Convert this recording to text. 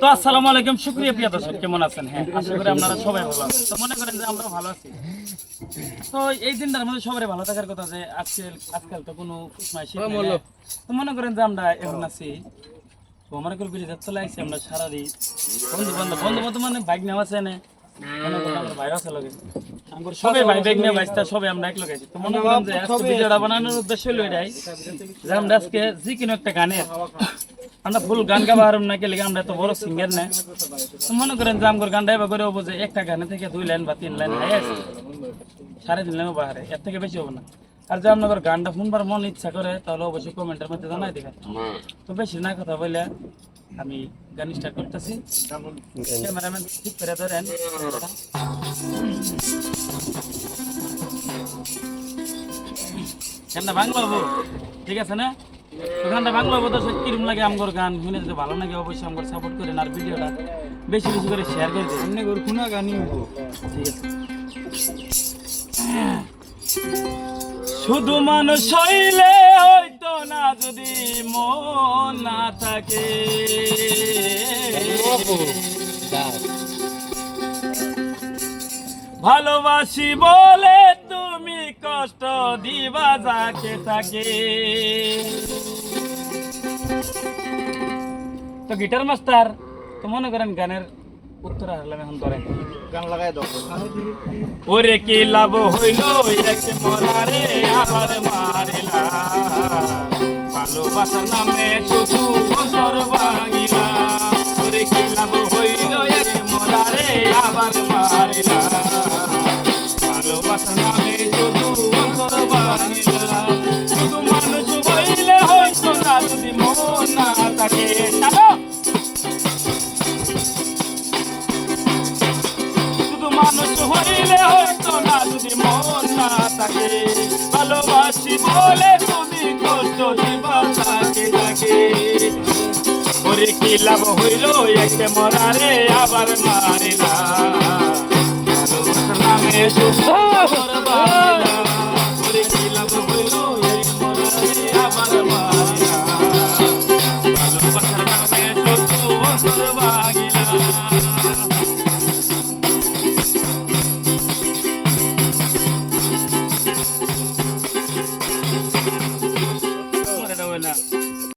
তো আসসালামু আলাইকুম, শুকরিয়া প্রিয় দর্শক, কেমন আছেন? হ্যাঁ, আশা করি আপনারা সবাই ভালো আছেন। তো মনে করেন যে আমরা ভালো আছি। তো এই দিনটার মধ্যে সবারই ভালো থাকার কথা, যে আজকাল তো কোনো শীত নেই। তো মনে করেন যে আমরা এখন আছি মনে করি ব্রিজে চলে আসছি আমরা সারাদিন বন্ধু মানে বাইক নেওয়া আছে না, ভাই আছে লগে আমার সবাই ভাই বাইক নিয়ে বাইস্তা সবাই আমরা এক লগে আছি। তো মনে করেন যে আজকে ভিডিওটা বানানোর উদ্দেশ্য হলো এটাই যে আমরা আজকে যে কোনো একটা গানের আমরা ফুল গান গাবা হারুম না কে আমরা তো বড় সিঙ্গার না। তো মনে করেন যে আমার গানটা এবার করে হবো যে একটা গানে থেকে 2 লাইন বা 3 লাইন হাই আছে, 3.5 লাইন বাহারে, এর থেকে বেশি হবে না। আর যে আপনার গানটা শুনবার মন ইচ্ছা করে তাহলে অবশ্যই কমেন্টের মধ্যে জানাই দিবেন। তো বেশি না কথা বলে আমি গান স্টার্ট করতেছি। ক্যামেরাম্যান ঠিক করে ধরেন। গানটা বাংলা হবো, ঠিক আছে না? গানটা বাংলা হবো। দর্শক কিরম লাগে আমার গান শুনে যদি ভালো লাগে অবশ্যই আমার সাপোর্ট করেন, আর ভিডিওটা বেশি বেশি করে শেয়ার করে দেন। এমনি করে কোনো গানই হবো, ঠিক আছে? শুধু মানুষ হইলে হয়তো না, যদি মন না থাকে। ভালোবাসি বলে তুমি কষ্ট দিবা যাকে থাকে। তো গিটার মাস্টার তো মনে করেন গানের উত্তর হারলাম, এখন ধরেন গান লাগাই দাও। ওরে কি লাভ হইল একে মরারে আবার মারিলা, ভালোবাসার নামে শুধু বছর ভাঙিলা। ওরে কি লাভ হইল একে মরারে আবার মারিলা, ভালোবাসার নামে শুধু বছর ভাঙিলা। শুধু মানুষ হইলে হয়তো না, যদি মন না থাকে। মানুষ হইলে হয়তো না, যদি মন না থাকে। ভালোবাসি বলে তুমি কষ্ট দিবা তাকে তাকে। ওরে কি লাভ হইল একে মরারে আবার মারিলা, ভালোবাসার নামে শুধু বাড়িলা। ওরে কি লাভ হইল একে মরারে আবার মারিলা, ভালোবাসার নামে শুধু বাড়িলা।